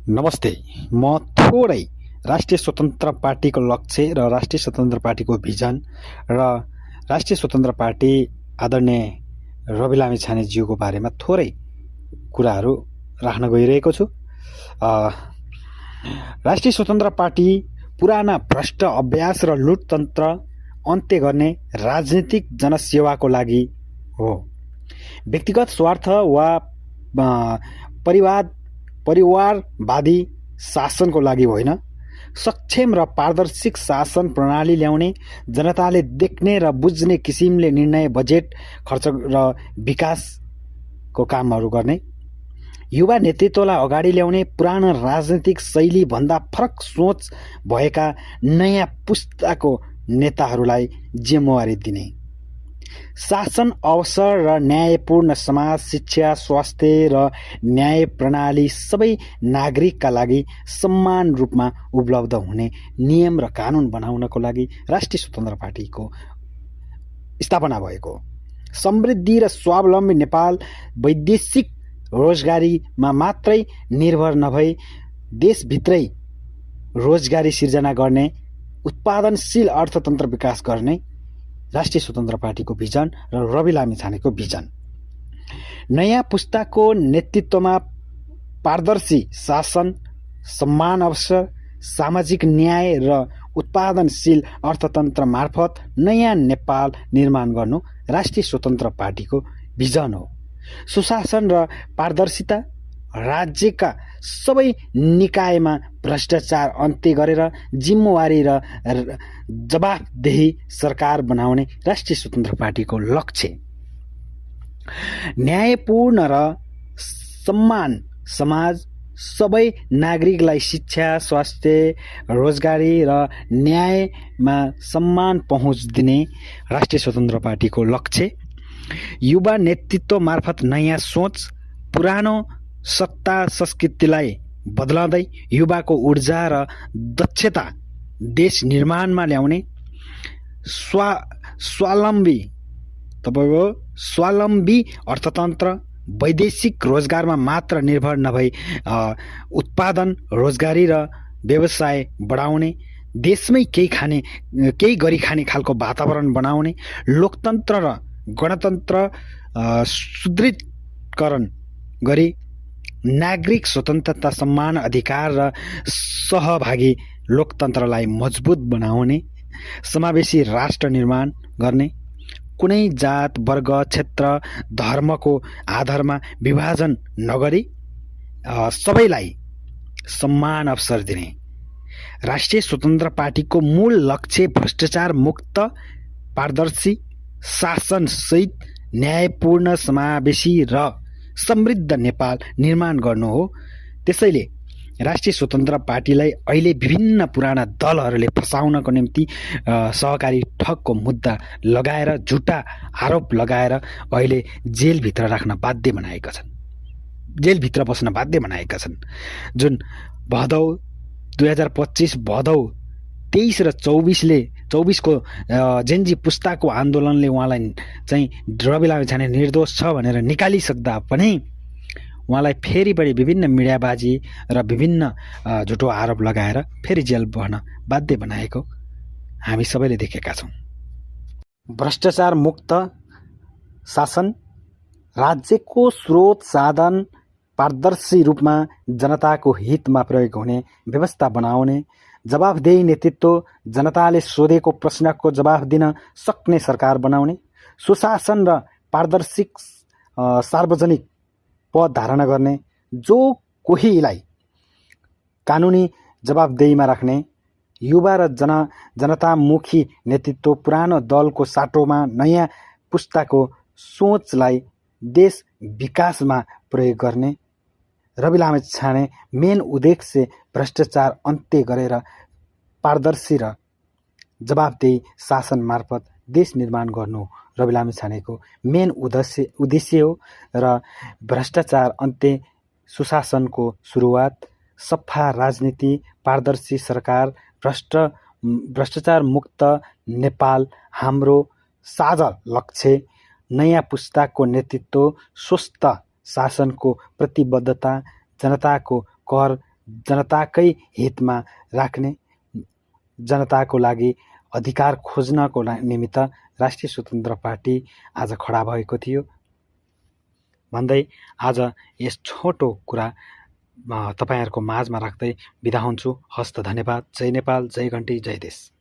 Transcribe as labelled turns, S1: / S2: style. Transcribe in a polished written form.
S1: नमस्ते। म थोरै राष्ट्रिय स्वतन्त्र पार्टीको लक्ष्य र राष्ट्रिय स्वतन्त्र पार्टीको भिजन र राष्ट्रिय स्वतन्त्र पार्टी आदरणीय रवि लामिछानेज्यूको बारेमा थोरै कुराहरू राख्न गइरहेको छु। राष्ट्रिय स्वतन्त्र पार्टी पुराना भ्रष्ट अभ्यास र लुटतन्त्र अन्त्य गर्ने राजनीतिक जनसेवाको लागि हो। व्यक्तिगत स्वार्थ वा परिवारवादी शासनको लागि होइन। सक्षम र पारदर्शिक शासन प्रणाली ल्याउने, जनताले देख्ने र बुझ्ने किसिमले निर्णय, बजेट, खर्च र विकासको कामहरू गर्ने, युवा नेतृत्वलाई अगाडि ल्याउने, पुरानो राजनीतिक शैली भन्दा फरक सोच भएका नयाँ पुस्ताको नेताहरूलाई जिम्मेवारी दिने, शासन अवसर र न्यायपूर्ण समाज, शिक्षा, स्वास्थ्य र न्याय प्रणाली सबै नागरिकका लागि समान रूपमा उपलब्ध हुने नियम र कानुन बनाउनको लागि राष्ट्रिय स्वतन्त्र पार्टीको स्थापना भएको। समृद्धि र स्वावलम्बी नेपाल वैदेशिक रोजगारीमा मात्रै निर्भर नभई देशभित्रै रोजगारी सिर्जना गर्ने, उत्पादनशील अर्थतन्त्र विकास गर्ने राष्ट्रिय स्वतन्त्र पार्टीको भिजन र रवि लामिछानेको भिजन। नयाँ पुस्ताको नेतृत्वमा पारदर्शी शासन, समान अवसर, सामाजिक न्याय र उत्पादनशील अर्थतन्त्र मार्फत नयाँ नेपाल निर्माण गर्नु राष्ट्रिय स्वतन्त्र पार्टीको भिजन हो। सुशासन र पारदर्शिता, राज्यका सबै निकायमा भ्रष्टाचार अन्त्य गरेर जिम्मेवारी र जवाफदेही सरकार बनाउने राष्ट्रिय स्वतन्त्र पार्टीको लक्ष्य। न्यायपूर्ण र सम्मान समाज, सबै नागरिकलाई शिक्षा, स्वास्थ्य, रोजगारी र न्यायमा सम्मान पहुँच दिने राष्ट्रिय स्वतन्त्र पार्टीको लक्ष्य। युवा नेतृत्व मार्फत नयाँ सोच, पुरानो सत्ता संस्कृतिलाई बदलाउँदै युवाको ऊर्जा र दक्षता देश निर्माणमा ल्याउने, स्वावलम्बी अर्थतन्त्र, वैदेशिक रोजगारमा मात्र निर्भर नभई उत्पादन, रोजगारी र व्यवसाय बढाउने, देशमै केही गरी खाने खालको वातावरण बनाउने, लोकतन्त्र र गणतन्त्र सुदृढीकरण गरी नागरिक स्वतन्त्रता, सम्मान, अधिकार र सहभागी लोकतन्त्रलाई मजबुत बनाउने, समावेशी राष्ट्र निर्माण गर्ने, कुनै जात, वर्ग, क्षेत्र, धर्मको आधारमा विभाजन नगरी सबैलाई समान अवसर दिने। राष्ट्रिय स्वतन्त्र पार्टीको मूल लक्ष्य भ्रष्टाचार मुक्त, पारदर्शी शासन सहित न्यायपूर्ण, समावेशी र समृद्ध नेपाल निर्माण गर्नु हो। त्यसैले राष्ट्रिय स्वतन्त्र पार्टीलाई अहिले विभिन्न पुराना दलहरूले फसाउनको निम्ति सहकारी ठगको मुद्दा लगाएर, झुटा आरोप लगाएर अहिले जेलभित्र राख्न बाध्य बनाएका छन्, जेलभित्र बस्न बाध्य बनाएका छन्। जुन भदौ 2025 भदौ 23 र 24 को जेनजी पुस्ताको आन्दोलनले उहाँलाई चाहिँ रवि लामिछाने निर्दोष छ भनेर निकालिसक्दा पनि उहाँलाई फेरि पनि विभिन्न मिडियाबाजी र विभिन्न झुटो आरोप लगाएर फेरि जेल बस्न बाध्य बनाएको हामी सबैले देखेका छौँ। भ्रष्टाचार मुक्त शासन, राज्यको स्रोत साधन पारदर्शी रूपमा जनताको हितमा प्रयोग हुने व्यवस्था बनाउने, जवाफदेही नेतृत्व, जनताले सोधेको प्रश्नको जवाफ दिन सक्ने सरकार बनाउने, सुशासन र पारदर्शिक सार्वजनिक पद धारणा गर्ने, जो कोहीलाई कानुनी जवाफदेहीमा राख्ने, युवा र जनतामुखी नेतृत्व, पुरानो दलको साटोमा नयाँ पुस्ताको सोचलाई देश विकासमा प्रयोग गर्ने। रवि लामिछाने मेन उद्देश्य भ्रष्टाचार अन्त्य गरेर पारदर्शी र जवाफदेही शासन मार्फत देश निर्माण गर्नु रवि लामिछानेको मेन उद्देश्य हो। र भ्रष्टाचार अन्त्य, सुशासनको सुरुवात, सफा राजनीति, पारदर्शी सरकार, भ्रष्टाचार मुक्त नेपाल हाम्रो साझा लक्ष्य। नयाँ पुस्ताको नेतृत्व, स्वस्थ शासनको प्रतिबद्धता, जनताको कर जनताकै हितमा राख्ने, जनताको लागि अधिकार खोज्नको निमित्त राष्ट्रिय स्वतन्त्र पार्टी आज खडा भएको थियो भन्दै आज यस छोटो कुरा तपाईहरुको माझमा राख्दै बिदा हुन्छु। हस्त, धन्यवाद। जय नेपाल, जय घण्टी, जय देश।